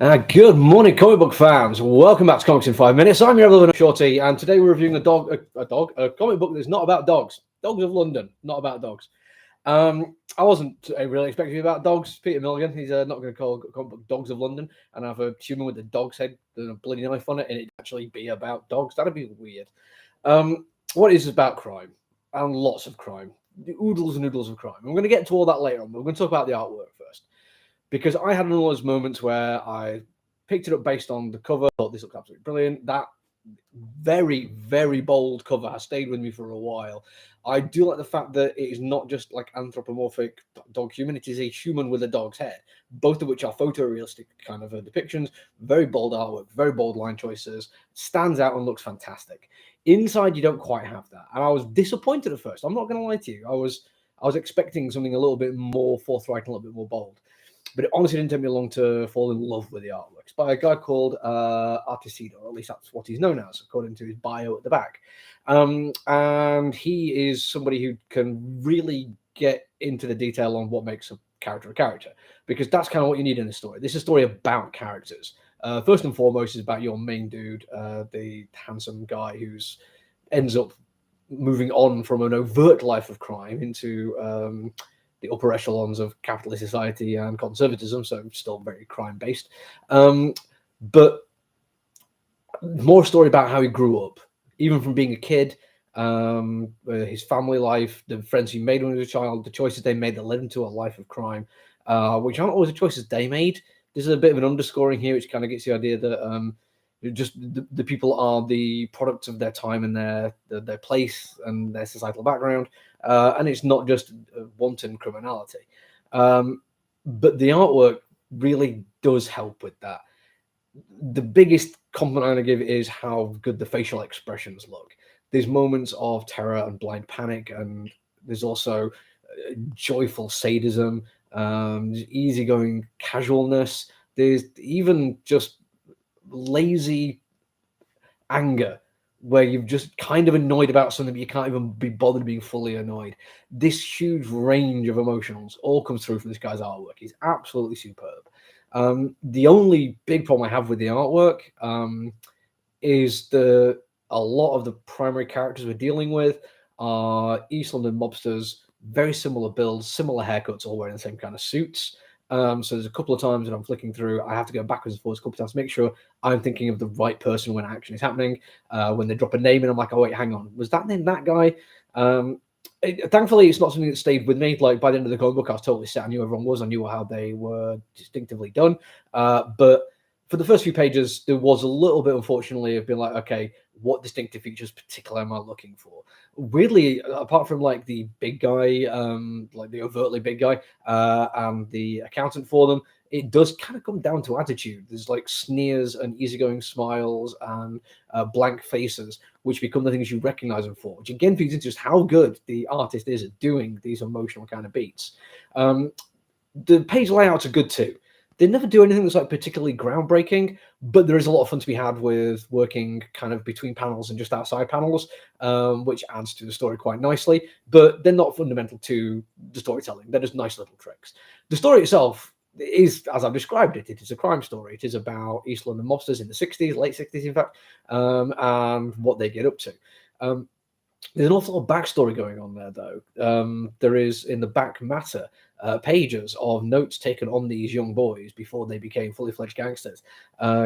Good morning, comic book fans. Welcome back to Comics in 5 Minutes. I'm your ever Shorty, and today we're reviewing a comic book that's not about dogs. Dogs of London, not about dogs. I wasn't really expecting it about dogs. Peter Milligan, he's not going to call comic book Dogs of London and have a human with a dog's head and a bloody knife on it, and it actually be about dogs. That'd be weird. What is about crime and lots of crime, the oodles and oodles of crime. I'm going to get to all that later on. But we're going to talk about the artwork first. Because I had one of those moments where I picked it up based on the cover, thought this looks absolutely brilliant. That very, very bold cover has stayed with me for a while. I do like the fact that it is not just like anthropomorphic dog human, it is a human with a dog's head, both of which are photorealistic kind of depictions, very bold artwork, very bold line choices, stands out and looks fantastic. Inside, you don't quite have that. And I was disappointed at first. I'm not going to lie to you. I was expecting something a little bit more forthright, a little bit more bold. But it honestly didn't take me long to fall in love with the artwork. It's by a guy called Artesido, or at least that's what he's known as, according to his bio at the back. And he is somebody who can really get into the detail on what makes a character, because that's kind of what you need in a story. This is a story about characters. First and foremost is about your main dude, the handsome guy who's ends up moving on from an overt life of crime into the upper echelons of capitalist society and conservatism, so still very crime-based. But more story about how he grew up, even from being a kid, his family life, the friends he made when he was a child, the choices they made that led him to a life of crime, which aren't always the choices they made. There's a bit of an underscoring here, which kind of gets the idea that just the people are the products of their time and their place and their societal background, and it's not just wanton criminality. But the artwork really does help with that. The biggest compliment I'm going to give is how good the facial expressions look. There's moments of terror and blind panic, and there's also joyful sadism, easygoing casualness. There's even just lazy anger where you've just kind of annoyed about something but you can't even be bothered being fully annoyed. This huge range of emotions all comes through from this guy's artwork. He's absolutely superb. The only big problem I have with the artwork is a lot of the primary characters we're dealing with are East London mobsters, very similar builds, similar haircuts, all wearing the same kind of suits. So there's a couple of times that I'm flicking through, I have to go backwards and forwards a couple of times to make sure I'm thinking of the right person when action is happening. When they drop a name and I'm like, oh wait, hang on, was that name that guy? Thankfully, it's not something that stayed with me. Like by the end of the comic book, I was totally set. I knew everyone was. I knew how they were distinctively done. But for the first few pages, there was a little bit, unfortunately, of being like, okay, what distinctive features particularly am I looking for? Weirdly, apart from like the big guy, like the overtly big guy, and the accountant for them, it does kind of come down to attitude. There's like sneers and easygoing smiles and blank faces, which become the things you recognize them for, which again feeds into just how good the artist is at doing these emotional kind of beats. The page layouts are good too. They never do anything that's like particularly groundbreaking, but there is a lot of fun to be had with working kind of between panels and just outside panels, which adds to the story quite nicely. But they're not fundamental to the storytelling. They're just nice little tricks. The story itself is, as I've described it, it is a crime story. It is about East London mobsters in the 60s, late 60s, in fact, and what they get up to. There's an awful lot of backstory going on there, though. There is, in the back matter, pages of notes taken on these young boys before they became fully fledged gangsters,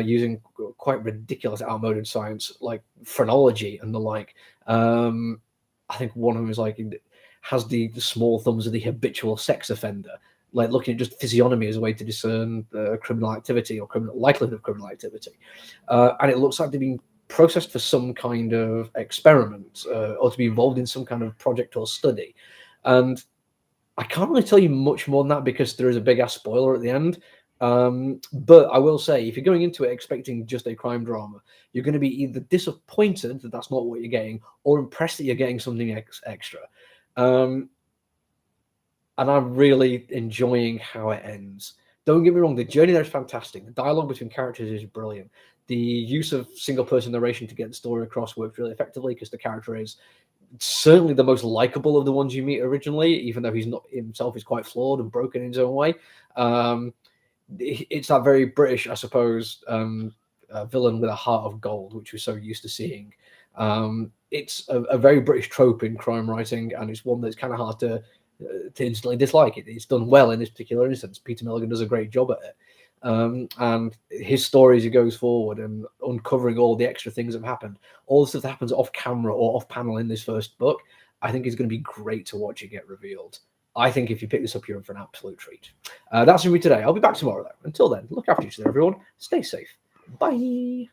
using quite ridiculous, outmoded science like phrenology and the like. I think one of them is like has the small thumbs of the habitual sex offender, like looking at just physiognomy as a way to discern criminal activity or criminal likelihood of criminal activity, and it looks like they've been processed for some kind of experiment or to be involved in some kind of project or study. And I can't really tell you much more than that because there is a big ass spoiler at the end. But I will say, if you're going into it expecting just a crime drama, you're going to be either disappointed that that's not what you're getting or impressed that you're getting something extra. And I'm really enjoying how it ends. Don't get me wrong, the journey there is fantastic. The dialogue between characters is brilliant. The use of single-person narration to get the story across works really effectively because the character is certainly the most likable of the ones you meet originally, even though he's not himself is quite flawed and broken in his own way. it's that very British, I suppose, villain with a heart of gold, which we're so used to seeing. It's a very British trope in crime writing, and it's one that's kind of hard to instantly dislike. It's done well in this particular instance. Peter Milligan does a great job at it. And his story as he goes forward and uncovering all the extra things that have happened, all the stuff that happens off camera or off panel in this first book, I think is going to be great to watch it get revealed. I think if you pick this up, you're in for an absolute treat. That's it for me today. I'll be back tomorrow, though. Until then, look after each other, everyone. Stay safe. Bye.